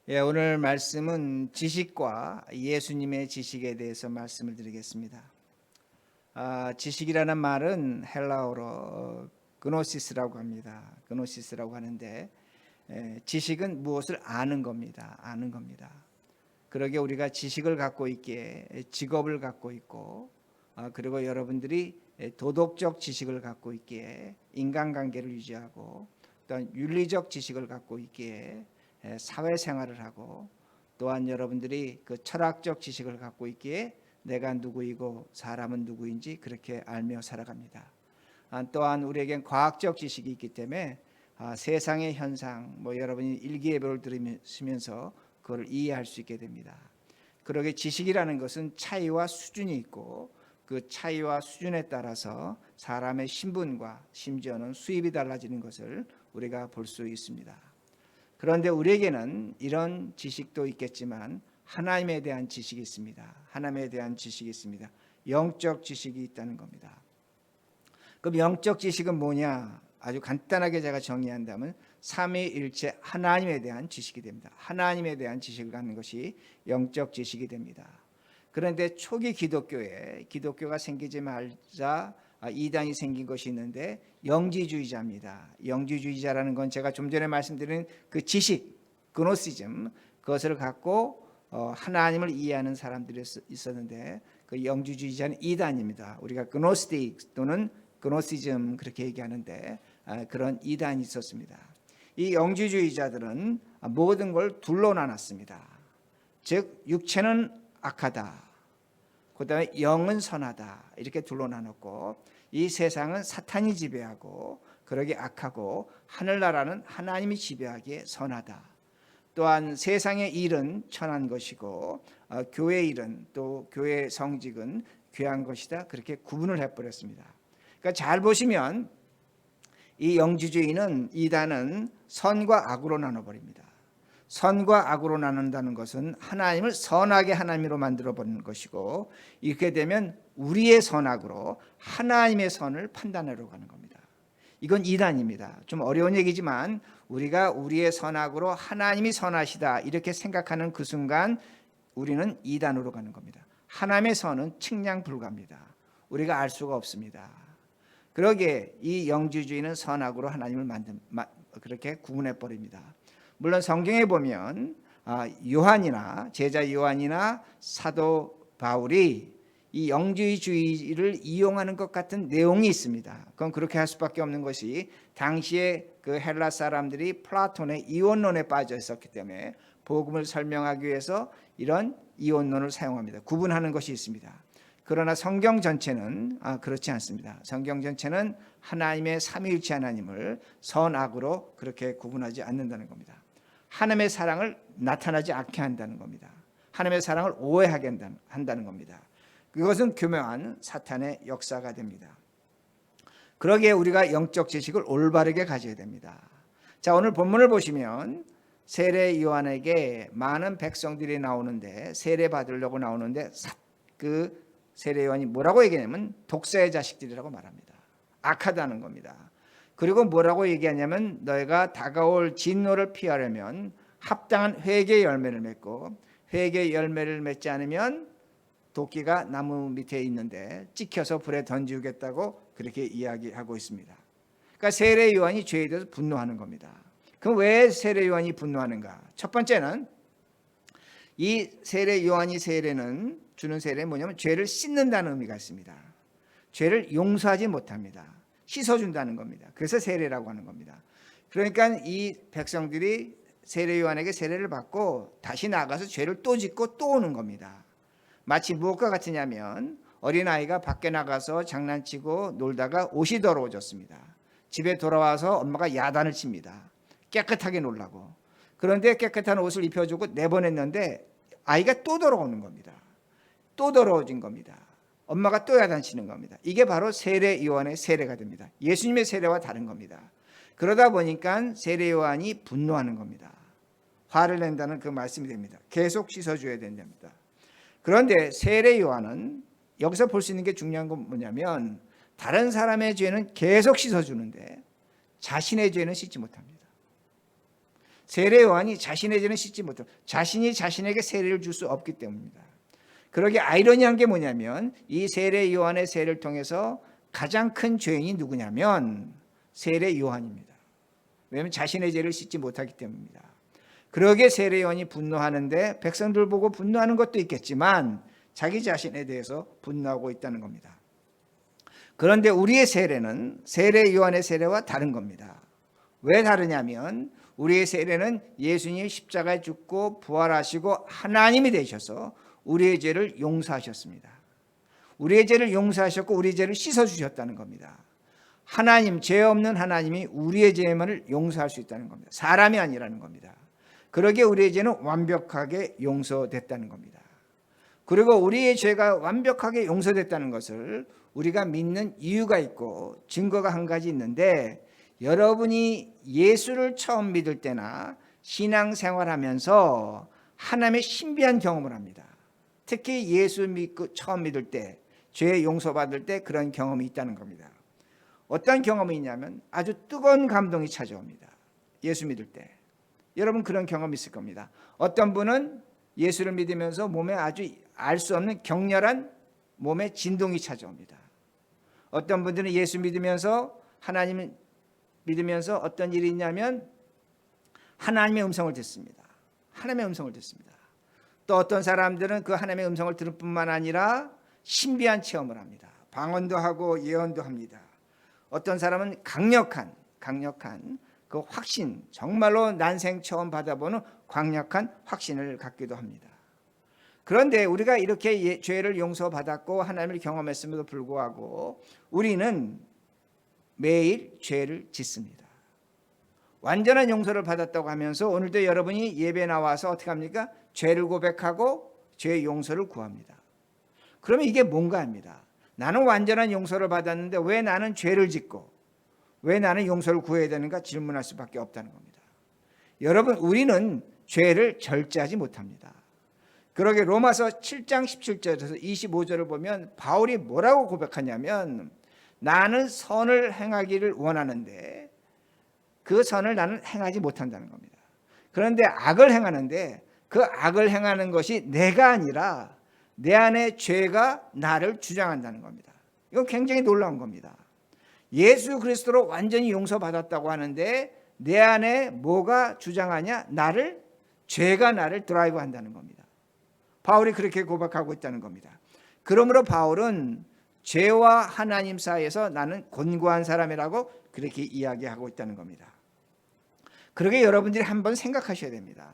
오늘 말씀은 지식과 예수님의 지식에 대해서 말씀을 드리겠습니다. 지식이라는 말은 헬라어로 그노시스라고 합니다. 그노시스라고 하는데 지식은 무엇을 아는 겁니다. 아는 겁니다. 그러게 우리가 지식을 갖고 있기에 직업을 갖고 있고 그리고 여러분들이 도덕적 지식을 갖고 있기에 인간관계를 유지하고 또한 윤리적 지식을 갖고 있기에 사회생활을 하고 또한 여러분들이 그 철학적 지식을 갖고 있기에 내가 누구이고 사람은 누구인지 그렇게 알며 살아갑니다. 또한 우리에겐 과학적 지식이 있기 때문에 세상의 현상, 여러분이 일기예보를 들으시면서 그걸 이해할 수 있게 됩니다. 그러게 지식이라는 것은 차이와 수준이 있고 그 차이와 수준에 따라서 사람의 신분과 심지어는 수입이 달라지는 것을 우리가 볼 수 있습니다. 그런데 우리에게는 이런 지식도 있겠지만 하나님에 대한 지식이 있습니다. 하나님에 대한 지식이 있습니다. 영적 지식이 있다는 겁니다. 그럼 영적 지식은 뭐냐? 아주 간단하게 제가 정의한다면 삼위일체 하나님에 대한 지식이 됩니다. 하나님에 대한 지식을 갖는 것이 영적 지식이 됩니다. 그런데 초기 기독교가 생기지 말자 이단이 생긴 것이 있는데 영지주의자입니다. 영지주의자라는 건 제가 좀 전에 말씀드린 그 지식, 그노시즘, 그것을 갖고 하나님을 이해하는 사람들이 있었는데 그 영지주의자는 이단입니다. 우리가 그노스틱 또는 그노시즘 그렇게 얘기하는데 그런 이단이 있었습니다. 이 영지주의자들은 모든 걸 둘로 나눴습니다. 즉 육체는 악하다, 그 다음에 영은 선하다, 이렇게 둘로 나눴고 이 세상은 사탄이 지배하고 그러기 악하고 하늘나라는 하나님이 지배하기에 선하다. 또한 세상의 일은 천한 것이고 교회 일은 또 교회 성직은 괴한 것이다. 그렇게 구분을 해버렸습니다. 그러니까 잘 보시면 이 영지주의는 이단은 선과 악으로 나눠버립니다. 선과 악으로 나눈다는 것은 하나님을 선하게 하나님으로 만들어버리는 것이고 이렇게 되면 우리의 선악으로 하나님의 선을 판단하려고 하는 겁니다. 이건 이단입니다. 좀 어려운 얘기지만 우리가 우리의 선악으로 하나님이 선하시다 이렇게 생각하는 그 순간 우리는 이단으로 가는 겁니다. 하나님의 선은 측량 불가입니다. 우리가 알 수가 없습니다. 그러기에 이 영지주의는 선악으로 하나님을 그렇게 구분해 버립니다. 물론 성경에 보면 요한이나 제자 요한이나 사도 바울이 이 영지주의를 이용하는 것 같은 내용이 있습니다. 그건 그렇게 할 수밖에 없는 것이 당시에 그 헬라 사람들이 플라톤의 이원론에 빠져 있었기 때문에 복음을 설명하기 위해서 이런 이원론을 사용합니다. 구분하는 것이 있습니다. 그러나 성경 전체는 그렇지 않습니다. 성경 전체는 하나님의 삼위일체 하나님을 선악으로 그렇게 구분하지 않는다는 겁니다. 하나님의 사랑을 나타나지 않게 한다는 겁니다. 하나님의 사랑을 오해하게 한다는 겁니다. 그것은 교묘한 사탄의 역사가 됩니다. 그러기에 우리가 영적 지식을 올바르게 가져야 됩니다. 자, 오늘 본문을 보시면 세례 요한에게 많은 백성들이 나오는데 세례 받으려고 나오는데 그 세례 요한이 뭐라고 얘기하냐면 독사의 자식들이라고 말합니다. 악하다는 겁니다. 그리고 뭐라고 얘기하냐면 너희가 다가올 진노를 피하려면 합당한 회개의 열매를 맺고 회개의 열매를 맺지 않으면 도끼가 나무 밑에 있는데 찍혀서 불에 던지우겠다고 그렇게 이야기하고 있습니다. 그러니까 세례 요한이 죄에 대해서 분노하는 겁니다. 그럼 왜 세례 요한이 분노하는가? 첫 번째는 이 세례 요한이 주는 세례는 뭐냐면 죄를 씻는다는 의미가 있습니다. 죄를 용서하지 못합니다. 씻어준다는 겁니다. 그래서 세례라고 하는 겁니다. 그러니까 이 백성들이 세례 요한에게 세례를 받고 다시 나가서 죄를 또 짓고 또 오는 겁니다. 마치 무엇과 같으냐면 어린아이가 밖에 나가서 장난치고 놀다가 옷이 더러워졌습니다. 집에 돌아와서 엄마가 야단을 칩니다. 깨끗하게 놀라고. 그런데 깨끗한 옷을 입혀주고 내보냈는데 아이가 또 더러워오는 겁니다. 또 더러워진 겁니다. 엄마가 또 야단치는 겁니다. 이게 바로 세례 요한의 세례가 됩니다. 예수님의 세례와 다른 겁니다. 그러다 보니까 세례 요한이 분노하는 겁니다. 화를 낸다는 그 말씀이 됩니다. 계속 씻어줘야 된답니다. 그런데 세례 요한은 여기서 볼 수 있는 게 중요한 건 뭐냐면 다른 사람의 죄는 계속 씻어주는데 자신의 죄는 씻지 못합니다. 세례 요한이 자신의 죄는 씻지 못하고 자신이 자신에게 세례를 줄 수 없기 때문입니다. 그러게 아이러니한 게 뭐냐면 이 세례 요한의 세례를 통해서 가장 큰 죄인이 누구냐면 세례 요한입니다. 왜냐하면 자신의 죄를 씻지 못하기 때문입니다. 그러게 세례 요한이 분노하는데 백성들 보고 분노하는 것도 있겠지만 자기 자신에 대해서 분노하고 있다는 겁니다. 그런데 우리의 세례는 세례 요한의 세례와 다른 겁니다. 왜 다르냐면 우리의 세례는 예수님이 십자가에 죽고 부활하시고 하나님이 되셔서 우리의 죄를 용서하셨습니다. 우리의 죄를 용서하셨고 우리의 죄를 씻어주셨다는 겁니다. 하나님, 죄 없는 하나님이 우리의 죄만을 용서할 수 있다는 겁니다. 사람이 아니라는 겁니다. 그러기에 우리의 죄는 완벽하게 용서됐다는 겁니다. 그리고 우리의 죄가 완벽하게 용서됐다는 것을 우리가 믿는 이유가 있고 증거가 한 가지 있는데, 여러분이 예수를 처음 믿을 때나 신앙생활하면서 하나님의 신비한 경험을 합니다. 특히 예수 믿고 처음 믿을 때, 죄 용서받을 때 그런 경험이 있다는 겁니다. 어떤 경험이 있냐면 아주 뜨거운 감동이 찾아옵니다. 예수 믿을 때. 여러분 그런 경험이 있을 겁니다. 어떤 분은 예수를 믿으면서 몸에 아주 알 수 없는 격렬한 몸에 진동이 찾아옵니다. 어떤 분들은 예수 믿으면서 하나님을 믿으면서 어떤 일이 있냐면 하나님의 음성을 듣습니다. 하나님의 음성을 듣습니다. 또 어떤 사람들은 그 하나님의 음성을 들을 뿐만 아니라 신비한 체험을 합니다. 방언도 하고 예언도 합니다. 어떤 사람은 강력한 그 확신, 정말로 난생 처음 받아보는 강력한 확신을 갖기도 합니다. 그런데 우리가 이렇게 죄를 용서받았고 하나님을 경험했음에도 불구하고 우리는 매일 죄를 짓습니다. 완전한 용서를 받았다고 하면서 오늘도 여러분이 예배 나와서 어떻게 합니까? 죄를 고백하고 죄의 용서를 구합니다. 그러면 이게 뭔가 합니다. 나는 완전한 용서를 받았는데 왜 나는 죄를 짓고 왜 나는 용서를 구해야 되는가 질문할 수밖에 없다는 겁니다. 여러분, 우리는 죄를 절제하지 못합니다. 그러게 로마서 7장 17절에서 25절을 보면 바울이 뭐라고 고백하냐면 나는 선을 행하기를 원하는데 그 선을 나는 행하지 못한다는 겁니다. 그런데 악을 행하는데 그 악을 행하는 것이 내가 아니라 내 안에 죄가 나를 주장한다는 겁니다. 이건 굉장히 놀라운 겁니다. 예수 그리스도로 완전히 용서받았다고 하는데 내 안에 뭐가 주장하냐? 죄가 나를 드라이브 한다는 겁니다. 바울이 그렇게 고백하고 있다는 겁니다. 그러므로 바울은 죄와 하나님 사이에서 나는 곤고한 사람이라고 그렇게 이야기하고 있다는 겁니다. 그러게 여러분들이 한번 생각하셔야 됩니다.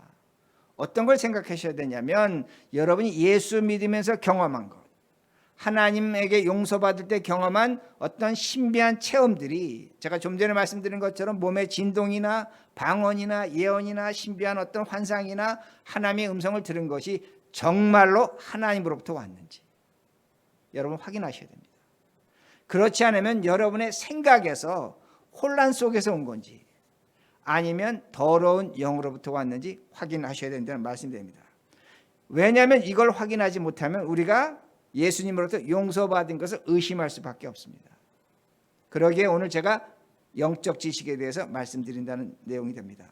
어떤 걸 생각하셔야 되냐면 여러분이 예수 믿으면서 경험한 것, 하나님에게 용서받을 때 경험한 어떤 신비한 체험들이 제가 좀 전에 말씀드린 것처럼 몸의 진동이나 방언이나 예언이나 신비한 어떤 환상이나 하나님의 음성을 들은 것이 정말로 하나님으로부터 왔는지 여러분 확인하셔야 됩니다. 그렇지 않으면 여러분의 생각에서 혼란 속에서 온 건지 아니면 더러운 영으로부터 왔는지 확인하셔야 된다는 말씀드립니다. 왜냐하면 이걸 확인하지 못하면 우리가 예수님으로부터 용서받은 것을 의심할 수밖에 없습니다. 그러기에 오늘 제가 영적 지식에 대해서 말씀드린다는 내용이 됩니다.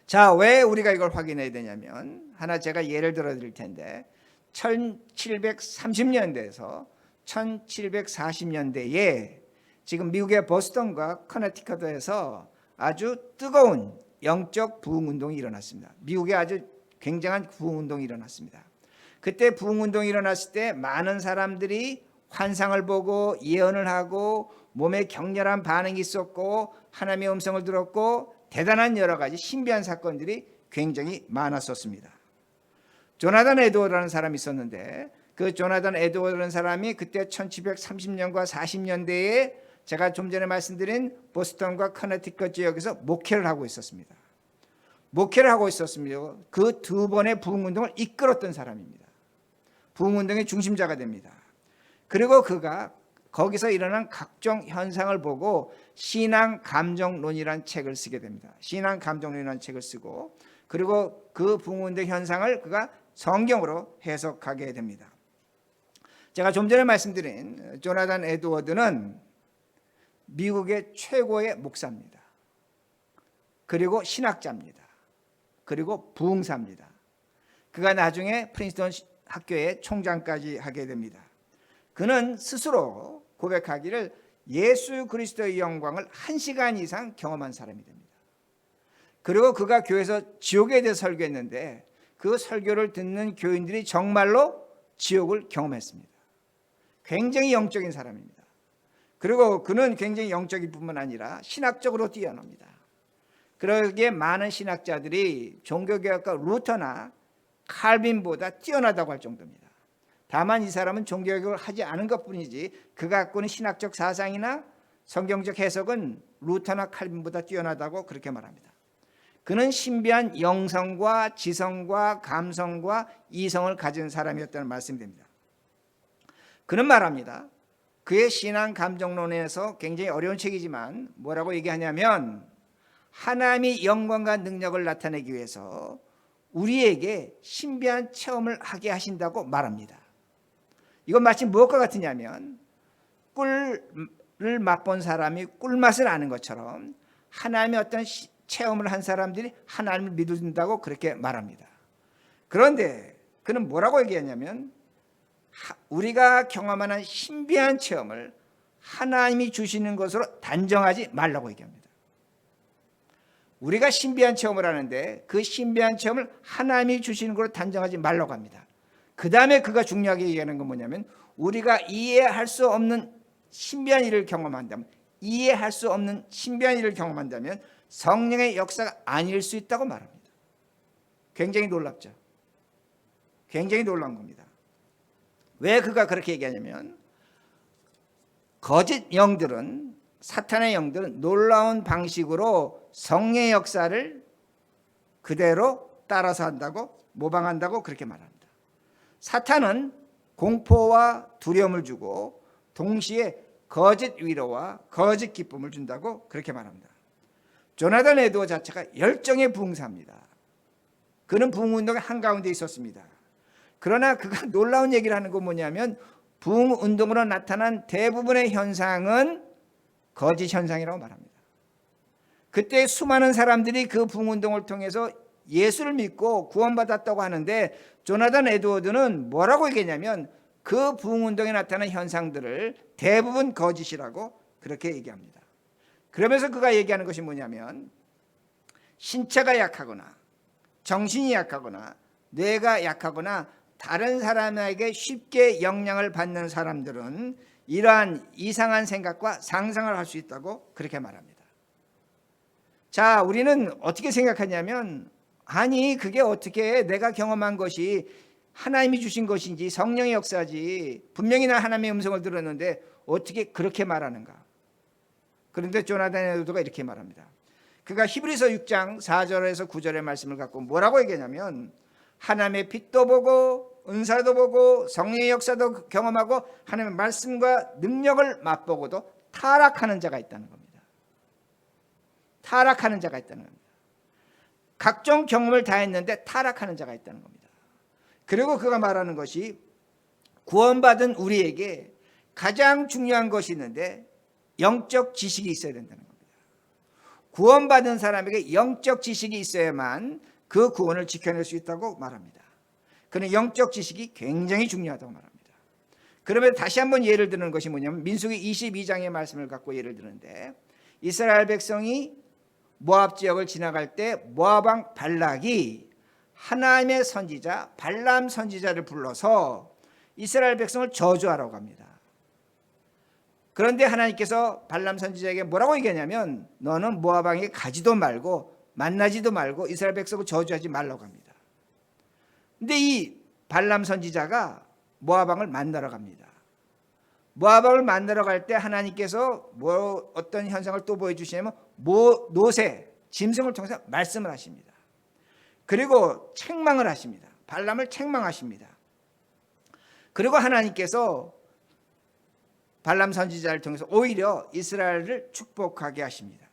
자, 왜 우리가 이걸 확인해야 되냐면 하나 제가 예를 들어 드릴 텐데 1730년대에서 1740년대에 지금 미국의 보스턴과 커네티컷에서 아주 뜨거운 영적 부흥운동이 일어났습니다. 미국에 아주 굉장한 부흥운동이 일어났습니다. 그때 부흥운동이 일어났을 때 많은 사람들이 환상을 보고 예언을 하고 몸에 격렬한 반응이 있었고 하나님의 음성을 들었고 대단한 여러 가지 신비한 사건들이 굉장히 많았었습니다. 조나단 에드워드라는 사람이 있었는데 그 조나단 에드워드라는 사람이 그때 1730년과 40년대에 제가 좀 전에 말씀드린 보스턴과 커네티컷 지역에서 목회를 하고 있었습니다. 그 두 번의 부흥운동을 이끌었던 사람입니다. 부흥운동의 중심자가 됩니다. 그리고 그가 거기서 일어난 각종 현상을 보고 신앙감정론이라는 책을 쓰게 됩니다. 신앙감정론이라는 책을 쓰고 그리고 그 부흥운동 현상을 그가 성경으로 해석하게 됩니다. 제가 좀 전에 말씀드린 조나단 에드워드는 미국의 최고의 목사입니다. 그리고 신학자입니다. 그리고 부흥사입니다. 그가 나중에 프린스턴 학교의 총장까지 하게 됩니다. 그는 스스로 고백하기를 예수 그리스도의 영광을 1시간 이상 경험한 사람이 됩니다. 그리고 그가 교회에서 지옥에 대해 설교했는데 그 설교를 듣는 교인들이 정말로 지옥을 경험했습니다. 굉장히 영적인 사람입니다. 그리고 그는 굉장히 영적일 뿐만 아니라 신학적으로 뛰어납니다. 그러기에 많은 신학자들이 종교개혁가 루터나 칼빈보다 뛰어나다고 할 정도입니다. 다만 이 사람은 종교개혁을 하지 않은 것뿐이지 그가 갖고 있는 신학적 사상이나 성경적 해석은 루터나 칼빈보다 뛰어나다고 그렇게 말합니다. 그는 신비한 영성과 지성과 감성과 이성을 가진 사람이었다는 말씀이 됩니다. 그는 말합니다. 그의 신앙 감정론에서 굉장히 어려운 책이지만 뭐라고 얘기하냐면 하나님의 영광과 능력을 나타내기 위해서 우리에게 신비한 체험을 하게 하신다고 말합니다. 이건 마치 무엇과 같으냐면 꿀을 맛본 사람이 꿀맛을 아는 것처럼 하나님의 어떤 체험을 한 사람들이 하나님을 믿는다고 그렇게 말합니다. 그런데 그는 뭐라고 얘기하냐면 우리가 경험하는 신비한 체험을 하나님이 주시는 것으로 단정하지 말라고 얘기합니다. 우리가 신비한 체험을 하는데 그 신비한 체험을 하나님이 주시는 것으로 단정하지 말라고 합니다. 그 다음에 그가 중요하게 얘기하는 건 뭐냐면 우리가 이해할 수 없는 신비한 일을 경험한다면 이해할 수 없는 신비한 일을 경험한다면 성령의 역사가 아닐 수 있다고 말합니다. 굉장히 놀랍죠. 굉장히 놀라운 겁니다. 왜 그가 그렇게 얘기하냐면 거짓 영들은 사탄의 영들은 놀라운 방식으로 성령의 역사를 그대로 따라서 한다고 모방한다고 그렇게 말합니다. 사탄은 공포와 두려움을 주고 동시에 거짓 위로와 거짓 기쁨을 준다고 그렇게 말합니다. 조나단 에드워드 자체가 열정의 부흥사입니다. 그는 부흥운동의 한가운데 있었습니다. 그러나 그가 놀라운 얘기를 하는 건 뭐냐면 부흥운동으로 나타난 대부분의 현상은 거짓 현상이라고 말합니다. 그때 수많은 사람들이 그 부흥운동을 통해서 예수를 믿고 구원받았다고 하는데 조나단 에드워드는 뭐라고 얘기했냐면 그 부흥운동에 나타난 현상들을 대부분 거짓이라고 그렇게 얘기합니다. 그러면서 그가 얘기하는 것이 뭐냐면 신체가 약하거나 정신이 약하거나 뇌가 약하거나 다른 사람에게 쉽게 영향을 받는 사람들은 이러한 이상한 생각과 상상을 할 수 있다고 그렇게 말합니다. 자, 우리는 어떻게 생각하냐면 아니 그게 어떻게 내가 경험한 것이 하나님이 주신 것인지 성령의 역사지 분명히 나 하나님의 음성을 들었는데 어떻게 그렇게 말하는가. 그런데 조나단 에드워드가 이렇게 말합니다. 그가 히브리서 6장 4절에서 9절의 말씀을 갖고 뭐라고 얘기하냐면 하나님의 빛도 보고 은사도 보고 성령의 역사도 경험하고 하나님의 말씀과 능력을 맛보고도 타락하는 자가 있다는 겁니다. 타락하는 자가 있다는 겁니다. 각종 경험을 다 했는데 타락하는 자가 있다는 겁니다. 그리고 그가 말하는 것이 구원받은 우리에게 가장 중요한 것이 있는데 영적 지식이 있어야 된다는 겁니다. 구원받은 사람에게 영적 지식이 있어야만 그 구원을 지켜낼 수 있다고 말합니다. 그는 영적 지식이 굉장히 중요하다고 말합니다. 그러면 다시 한번 예를 드는 것이 뭐냐면 민수기 22장의 말씀을 갖고 예를 드는데 이스라엘 백성이 모압 지역을 지나갈 때 모압 왕 발락이 하나님의 선지자 발람 선지자를 불러서 이스라엘 백성을 저주하라고 합니다. 그런데 하나님께서 발람 선지자에게 뭐라고 얘기하냐면 너는 모압 왕에게 가지도 말고 만나지도 말고 이스라엘 백성을 저주하지 말라고 합니다. 근데 이 발람 선지자가 모압 왕을 만나러 갑니다. 모압 왕을 만나러 갈 때 하나님께서 어떤 현상을 또 보여주시냐면 노새 짐승을 통해서 말씀을 하십니다. 그리고 책망을 하십니다. 발람을 책망하십니다. 그리고 하나님께서 발람 선지자를 통해서 오히려 이스라엘을 축복하게 하십니다.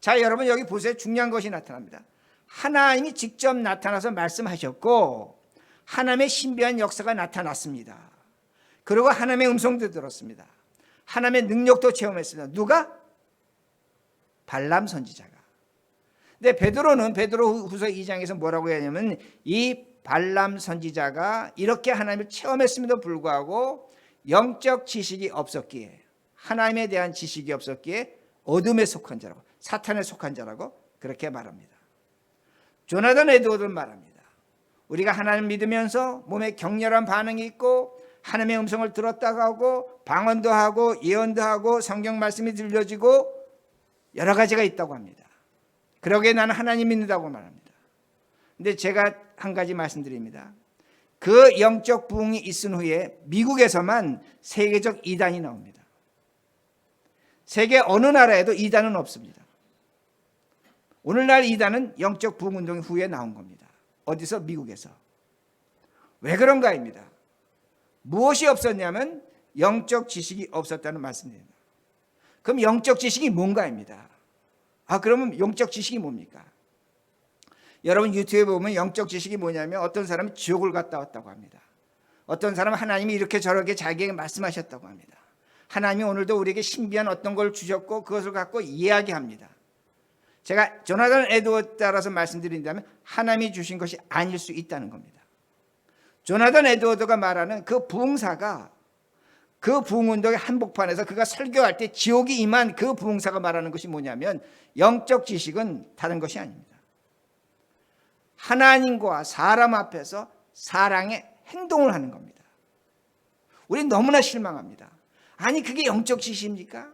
자, 여러분 여기 보세요. 중요한 것이 나타납니다. 하나님이 직접 나타나서 말씀하셨고 하나님의 신비한 역사가 나타났습니다. 그리고 하나님의 음성도 들었습니다. 하나님의 능력도 체험했습니다. 누가? 발람 선지자가. 근데 베드로후서 2장에서 뭐라고 하냐면 이 발람 선지자가 이렇게 하나님을 체험했음에도 불구하고 영적 지식이 없었기에, 하나님에 대한 지식이 없었기에 어둠에 속한 자라고, 사탄에 속한 자라고 그렇게 말합니다. 조나단 에드워드는 말합니다. 우리가 하나님을 믿으면서 몸에 격렬한 반응이 있고 하나님의 음성을 들었다고 하고 방언도 하고 예언도 하고 성경 말씀이 들려지고 여러 가지가 있다고 합니다. 그러기에 나는 하나님 믿는다고 말합니다. 근데 제가 한 가지 말씀드립니다. 그 영적 부흥이 있은 후에 미국에서만 세계적 이단이 나옵니다. 세계 어느 나라에도 이단은 없습니다. 오늘날 이단은 영적 부흥 운동 후에 나온 겁니다. 어디서? 미국에서. 왜 그런가입니다. 무엇이 없었냐면 영적 지식이 없었다는 말씀입니다. 그럼 영적 지식이 뭔가입니다. 그러면 영적 지식이 뭡니까? 여러분 유튜브에 보면 영적 지식이 뭐냐면 어떤 사람은 지옥을 갔다 왔다고 합니다. 어떤 사람은 하나님이 이렇게 저렇게 자기에게 말씀하셨다고 합니다. 하나님이 오늘도 우리에게 신비한 어떤 걸 주셨고 그것을 갖고 이야기합니다. 제가 조나단 에드워드 따라서 말씀드린다면 하나님이 주신 것이 아닐 수 있다는 겁니다. 조나단 에드워드가 말하는 그 부흥사가 그 부흥운동의 한복판에서 그가 설교할 때 지옥이 임한 그 부흥사가 말하는 것이 뭐냐면 영적 지식은 다른 것이 아닙니다. 하나님과 사람 앞에서 사랑의 행동을 하는 겁니다. 우린 너무나 실망합니다. 아니 그게 영적 지식입니까?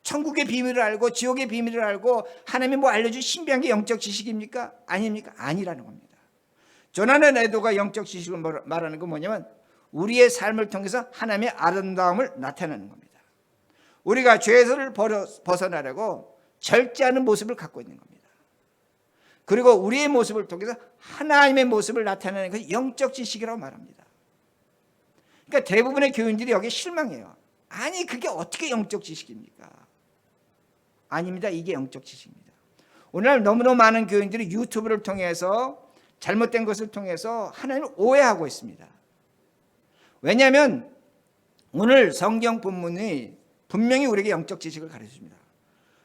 천국의 비밀을 알고 지옥의 비밀을 알고 하나님이 뭐 알려준 신비한 게 영적 지식입니까? 아닙니까? 아니라는 겁니다. 조나단 에드워드가 영적 지식을 말하는 건 뭐냐면 우리의 삶을 통해서 하나님의 아름다움을 나타내는 겁니다. 우리가 죄에서 벗어나려고 절제하는 모습을 갖고 있는 겁니다. 그리고 우리의 모습을 통해서 하나님의 모습을 나타내는 것이 영적 지식이라고 말합니다. 그러니까 대부분의 교인들이 여기에 실망해요. 아니 그게 어떻게 영적 지식입니까? 아닙니다. 이게 영적 지식입니다. 오늘날 너무너무 많은 교인들이 유튜브를 통해서 잘못된 것을 통해서 하나님을 오해하고 있습니다. 왜냐하면 오늘 성경 본문이 분명히 우리에게 영적 지식을 가르쳐줍니다.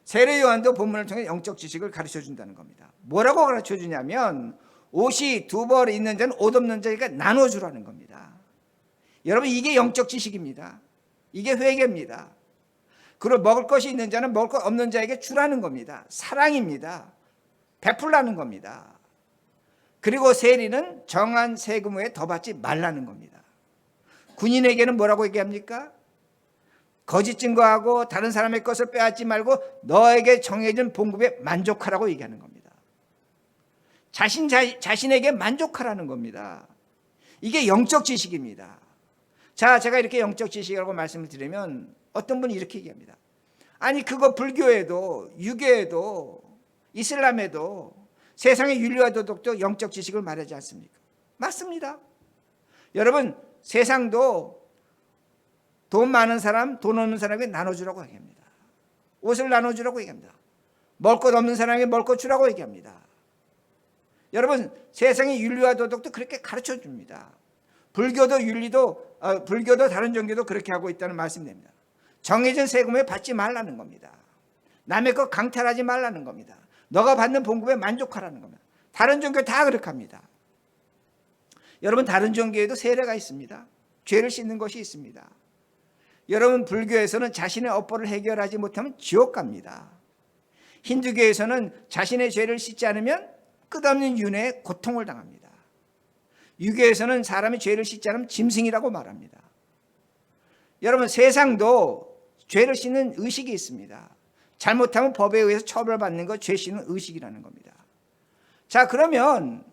세례 요한도 본문을 통해 영적 지식을 가르쳐준다는 겁니다. 뭐라고 가르쳐주냐면 옷이 두 벌 있는 자는 옷 없는 자에게 나눠주라는 겁니다. 여러분 이게 영적 지식입니다. 이게 회개입니다. 그리고 먹을 것이 있는 자는 먹을 것 없는 자에게 주라는 겁니다. 사랑입니다. 베풀라는 겁니다. 그리고 세리는 정한 세금 외에 더 받지 말라는 겁니다. 군인에게는 뭐라고 얘기합니까? 거짓 증거하고 다른 사람의 것을 빼앗지 말고 너에게 정해진 봉급에 만족하라고 얘기하는 겁니다. 자신에게 만족하라는 겁니다. 이게 영적 지식입니다. 자, 제가 이렇게 영적 지식이라고 말씀을 드리면 어떤 분이 이렇게 얘기합니다. 아니 그거 불교에도 유교에도 이슬람에도 세상의 윤리와 도덕도 영적 지식을 말하지 않습니까? 맞습니다. 여러분 세상도 돈 많은 사람, 돈 없는 사람에게 나눠주라고 얘기합니다. 옷을 나눠주라고 얘기합니다. 먹을 것 없는 사람에게 먹을 것 주라고 얘기합니다. 여러분 세상의 윤리와 도덕도 그렇게 가르쳐줍니다. 불교도 윤리도 불교도 다른 종교도 그렇게 하고 있다는 말씀입니다. 정해진 세금에 받지 말라는 겁니다. 남의 것 강탈하지 말라는 겁니다. 너가 받는 봉급에 만족하라는 겁니다. 다른 종교 다 그렇게 합니다. 여러분 다른 종교에도 세례가 있습니다. 죄를 씻는 것이 있습니다. 여러분 불교에서는 자신의 업보를 해결하지 못하면 지옥 갑니다. 힌두교에서는 자신의 죄를 씻지 않으면 끝없는 윤회에 고통을 당합니다. 유교에서는 사람이 죄를 씻지 않으면 짐승이라고 말합니다. 여러분 세상도 죄를 씻는 의식이 있습니다. 잘못하면 법에 의해서 처벌받는 것 죄 씻는 의식이라는 겁니다. 자 그러면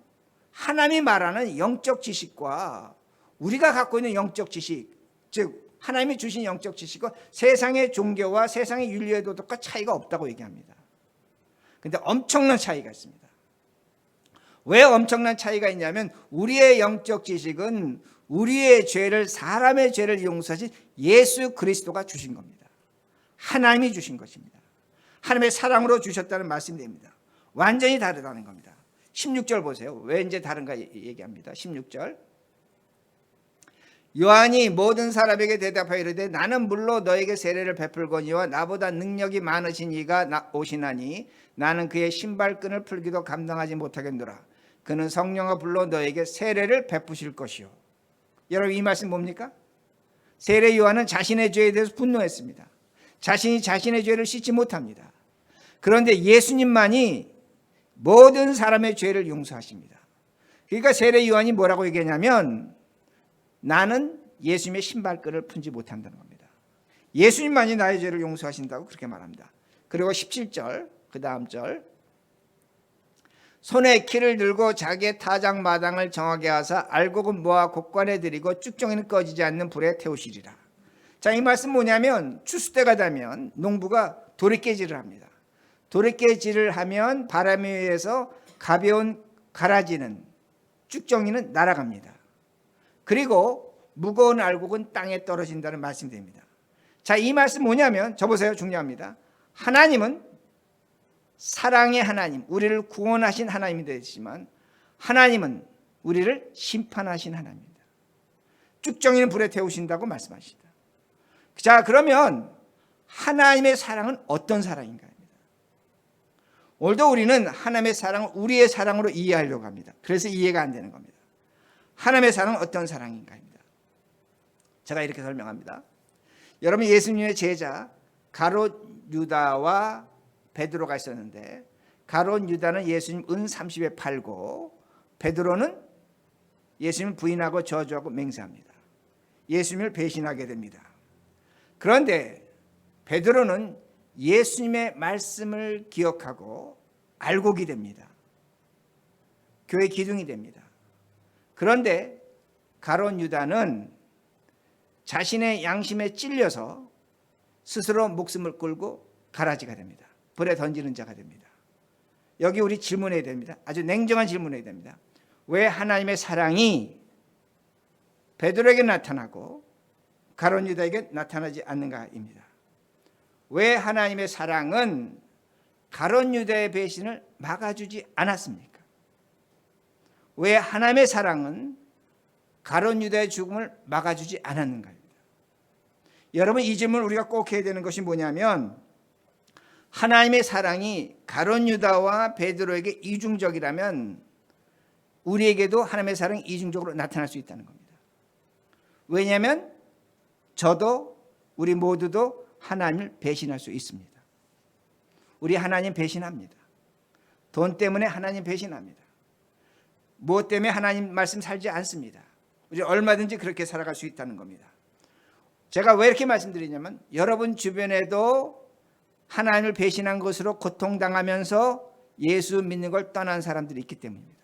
하나님이 말하는 영적 지식과 우리가 갖고 있는 영적 지식, 즉 하나님이 주신 영적 지식과 세상의 종교와 세상의 윤리의 도덕과 차이가 없다고 얘기합니다. 그런데 엄청난 차이가 있습니다. 왜 엄청난 차이가 있냐면 우리의 영적 지식은 우리의 죄를 사람의 죄를 용서하신 예수 그리스도가 주신 겁니다. 하나님이 주신 것입니다. 하나님의 사랑으로 주셨다는 말씀입니다. 완전히 다르다는 겁니다. 16절 보세요. 왜 이제 다른가 얘기합니다. 16절 요한이 모든 사람에게 대답하여 이르되 나는 물로 너에게 세례를 베풀거니와 나보다 능력이 많으신 이가 오시나니 나는 그의 신발끈을 풀기도 감당하지 못하겠노라. 그는 성령과 불로 너에게 세례를 베푸실 것이요. 여러분 이 말씀 뭡니까? 세례 요한은 자신의 죄에 대해서 분노했습니다. 자신이 자신의 죄를 씻지 못합니다. 그런데 예수님만이 모든 사람의 죄를 용서하십니다. 그러니까 세례 요한이 뭐라고 얘기하냐면 나는 예수님의 신발끈을 풀지 못한다는 겁니다. 예수님만이 나의 죄를 용서하신다고 그렇게 말합니다. 그리고 17절 그 다음 절 손에 키를 들고 자기의 타작마당을 정하게 하사 알곡은 모아 곡관에 들이고 쭉정이는 꺼지지 않는 불에 태우시리라. 자, 이 말씀 뭐냐면 추수 때가 되면 농부가 도리깨질을 합니다. 도리깨질을 하면 바람에 의해서 가벼운 가라지는 쭉정이는 날아갑니다. 그리고 무거운 알곡은 땅에 떨어진다는 말씀이 됩니다. 자, 이 말씀 뭐냐면 저 보세요. 중요합니다. 하나님은 사랑의 하나님, 우리를 구원하신 하나님이 되지만 하나님은 우리를 심판하신 하나님입니다. 쭉정이는 불에 태우신다고 말씀하시다. 자, 그러면 하나님의 사랑은 어떤 사랑인가? 오늘도 우리는 하나님의 사랑을 우리의 사랑으로 이해하려고 합니다. 그래서 이해가 안 되는 겁니다. 하나님의 사랑은 어떤 사랑인가입니다. 제가 이렇게 설명합니다. 여러분 예수님의 제자 가롯 유다와 베드로가 있었는데 가롯 유다는 예수님 은 30에 팔고 베드로는 예수님을 부인하고 저주하고 맹세합니다. 예수님을 배신하게 됩니다. 그런데 베드로는 예수님의 말씀을 기억하고 알곡이 됩니다. 교회 기둥이 됩니다. 그런데 가롯 유다는 자신의 양심에 찔려서 스스로 목숨을 끌고 가라지가 됩니다. 불에 던지는 자가 됩니다. 여기 우리 질문해야 됩니다. 아주 냉정한 질문해야 됩니다. 왜 하나님의 사랑이 베드로에게 나타나고 가롯 유다에게 나타나지 않는가입니다. 왜 하나님의 사랑은 가롯 유다의 배신을 막아주지 않았습니까? 왜 하나님의 사랑은 가롯 유다의 죽음을 막아주지 않았는가입니다. 여러분 이 질문을 우리가 꼭 해야 되는 것이 뭐냐면 하나님의 사랑이 가롯 유다와 베드로에게 이중적이라면 우리에게도 하나님의 사랑이 이중적으로 나타날 수 있다는 겁니다. 왜냐하면 저도 우리 모두도 하나님을 배신할 수 있습니다. 우리 하나님 배신합니다. 돈 때문에 하나님 배신합니다. 무엇 때문에 하나님 말씀 살지 않습니다. 우리 얼마든지 그렇게 살아갈 수 있다는 겁니다. 제가 왜 이렇게 말씀드리냐면 여러분 주변에도 하나님을 배신한 것으로 고통당하면서 예수 믿는 걸 떠난 사람들이 있기 때문입니다.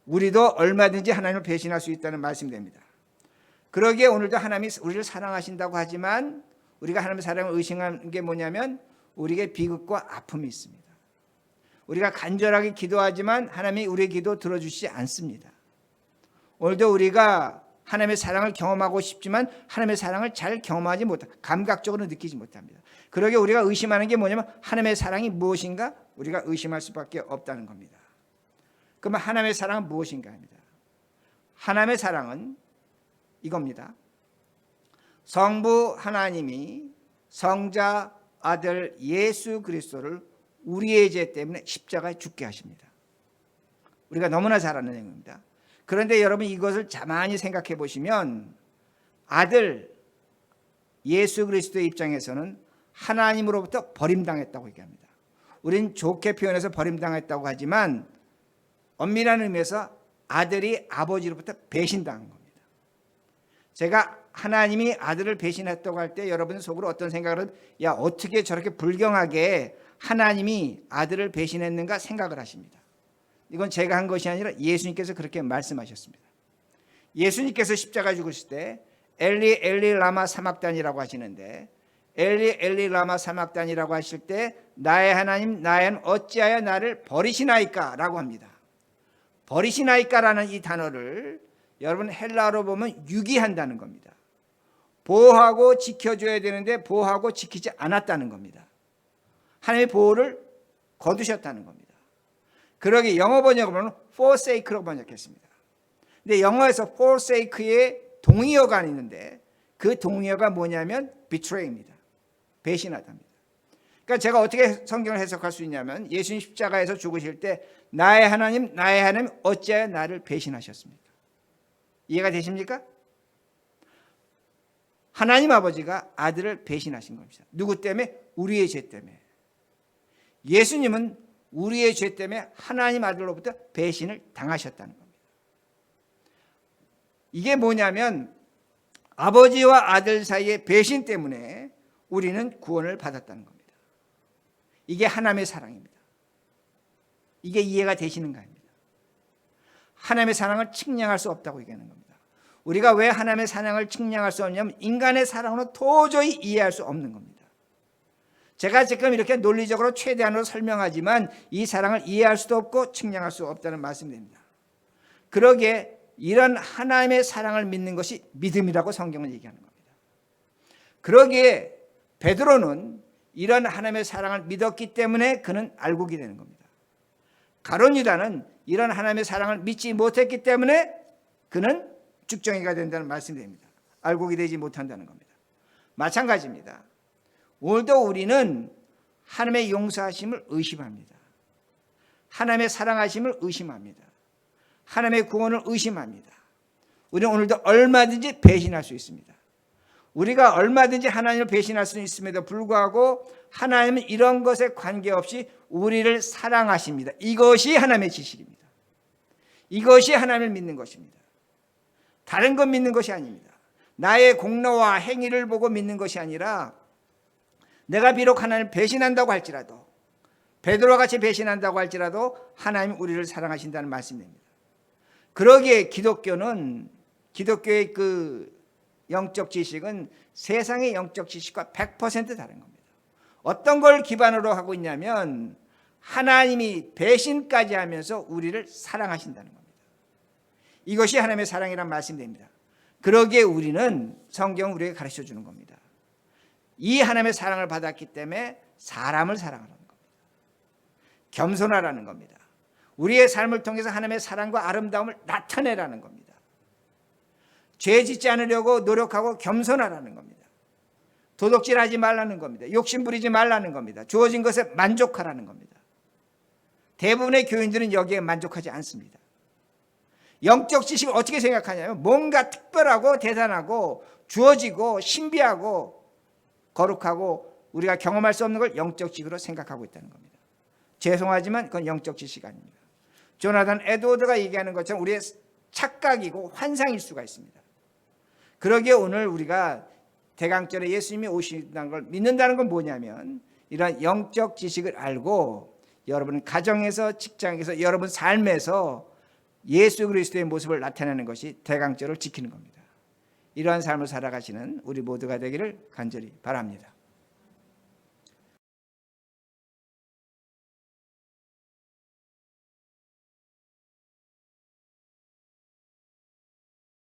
우리도 얼마든지 하나님을 배신할 수 있다는 말씀이 됩니다. 그러기에 오늘도 하나님이 우리를 사랑하신다고 하지만 우리가 하나님의 사랑을 의심하는 게 뭐냐면 우리에게 비극과 아픔이 있습니다. 우리가 간절하게 기도하지만 하나님이 우리의 기도 들어주시지 않습니다. 오늘도 우리가 하나님의 사랑을 경험하고 싶지만 하나님의 사랑을 잘 경험하지 못합니다. 감각적으로 느끼지 못합니다. 그러기에 우리가 의심하는 게 뭐냐면 하나님의 사랑이 무엇인가 우리가 의심할 수밖에 없다는 겁니다. 그러면 하나님의 사랑은 무엇인가 합니다. 하나님의 사랑은 이겁니다. 성부 하나님이 성자 아들 예수 그리스도를 우리의 죄 때문에 십자가에 죽게 하십니다. 우리가 너무나 잘 아는 내용입니다. 그런데 여러분 이것을 가만히 생각해 보시면 아들 예수 그리스도의 입장에서는 하나님으로부터 버림당했다고 얘기합니다. 우린 좋게 표현해서 버림당했다고 하지만 엄밀한 의미에서 아들이 아버지로부터 배신당한 겁니다. 제가 하나님이 아들을 배신했다고 할 때 여러분 속으로 어떤 생각을 하면 야 어떻게 저렇게 불경하게 하나님이 아들을 배신했는가 생각을 하십니다. 이건 제가 한 것이 아니라 예수님께서 그렇게 말씀하셨습니다. 예수님께서 십자가 죽으실 때 엘리 엘리 라마 사막단이라고 하시는데 엘리 엘리 라마 사막단이라고 하실 때 나의 하나님 나의 하나님 어찌하여 나를 버리시나이까 라고 합니다. 버리시나이까라는 이 단어를 여러분 헬라어로 보면 유기한다는 겁니다. 보호하고 지켜줘야 되는데 보호하고 지키지 않았다는 겁니다. 하나님의 보호를 거두셨다는 겁니다. 그러기 영어 번역으로는 forsake라고 번역했습니다. 근데 영어에서 forsake의 동의어가 있는데 그 동의어가 뭐냐면 betray입니다. 배신하답니다. 그러니까 제가 어떻게 성경을 해석할 수 있냐면 예수님 십자가에서 죽으실 때 나의 하나님 어찌하여 나를 배신하셨습니까? 이해가 되십니까? 하나님 아버지가 아들을 배신하신 겁니다. 누구 때문에? 우리의 죄 때문에. 예수님은 우리의 죄 때문에 하나님 아들로부터 배신을 당하셨다는 겁니다. 이게 뭐냐면 아버지와 아들 사이의 배신 때문에 우리는 구원을 받았다는 겁니다. 이게 하나님의 사랑입니다. 이게 이해가 되시는가 합니다. 하나님의 사랑을 측량할 수 없다고 얘기하는 겁니다. 우리가 왜 하나님의 사랑을 측량할 수 없냐면 인간의 사랑으로 도저히 이해할 수 없는 겁니다. 제가 지금 이렇게 논리적으로 최대한으로 설명하지만 이 사랑을 이해할 수도 없고 측량할 수 없다는 말씀입니다. 그러기에 이런 하나님의 사랑을 믿는 것이 믿음이라고 성경은 얘기하는 겁니다. 그러기에 베드로는 이런 하나님의 사랑을 믿었기 때문에 그는 알곡이 되는 겁니다. 가룟 유다는 이런 하나님의 사랑을 믿지 못했기 때문에 그는 죽정이가 된다는 말씀입니다. 알곡이 되지 못한다는 겁니다. 마찬가지입니다. 오늘도 우리는 하나님의 용서하심을 의심합니다. 하나님의 사랑하심을 의심합니다. 하나님의 구원을 의심합니다. 우리는 오늘도 얼마든지 배신할 수 있습니다. 우리가 얼마든지 하나님을 배신할 수 있음에도 불구하고 하나님은 이런 것에 관계없이 우리를 사랑하십니다. 이것이 하나님의 지식입니다. 이것이 하나님을 믿는 것입니다. 다른 것 믿는 것이 아닙니다. 나의 공로와 행위를 보고 믿는 것이 아니라 내가 비록 하나님을 배신한다고 할지라도 베드로와 같이 배신한다고 할지라도 하나님은 우리를 사랑하신다는 말씀입니다. 그러기에 기독교의 그 영적 지식은 세상의 영적 지식과 100% 다른 겁니다. 어떤 걸 기반으로 하고 있냐면 하나님이 배신까지 하면서 우리를 사랑하신다는 겁니다. 이것이 하나님의 사랑이란 말씀입니다. 그러기에 우리는 성경은 우리에게 가르쳐 주는 겁니다. 이 하나님의 사랑을 받았기 때문에 사람을 사랑하라는 겁니다. 겸손하라는 겁니다. 우리의 삶을 통해서 하나님의 사랑과 아름다움을 나타내라는 겁니다. 죄 짓지 않으려고 노력하고 겸손하라는 겁니다. 도둑질하지 말라는 겁니다. 욕심 부리지 말라는 겁니다. 주어진 것에 만족하라는 겁니다. 대부분의 교인들은 여기에 만족하지 않습니다. 영적 지식을 어떻게 생각하냐면 뭔가 특별하고 대단하고 주어지고 신비하고 거룩하고 우리가 경험할 수 없는 걸 영적 지식으로 생각하고 있다는 겁니다. 죄송하지만 그건 영적 지식 아닙니다. 조나단 에드워드가 얘기하는 것처럼 우리의 착각이고 환상일 수가 있습니다. 그러기에 오늘 우리가 대강절에 예수님이 오신다는 걸 믿는다는 건 뭐냐면 이런 영적 지식을 알고 여러분 가정에서 직장에서 여러분 삶에서 예수 그리스도의 모습을 나타내는 것이 대강절을 지키는 겁니다. 이러한 삶을 살아가시는 우리 모두가 되기를 간절히 바랍니다.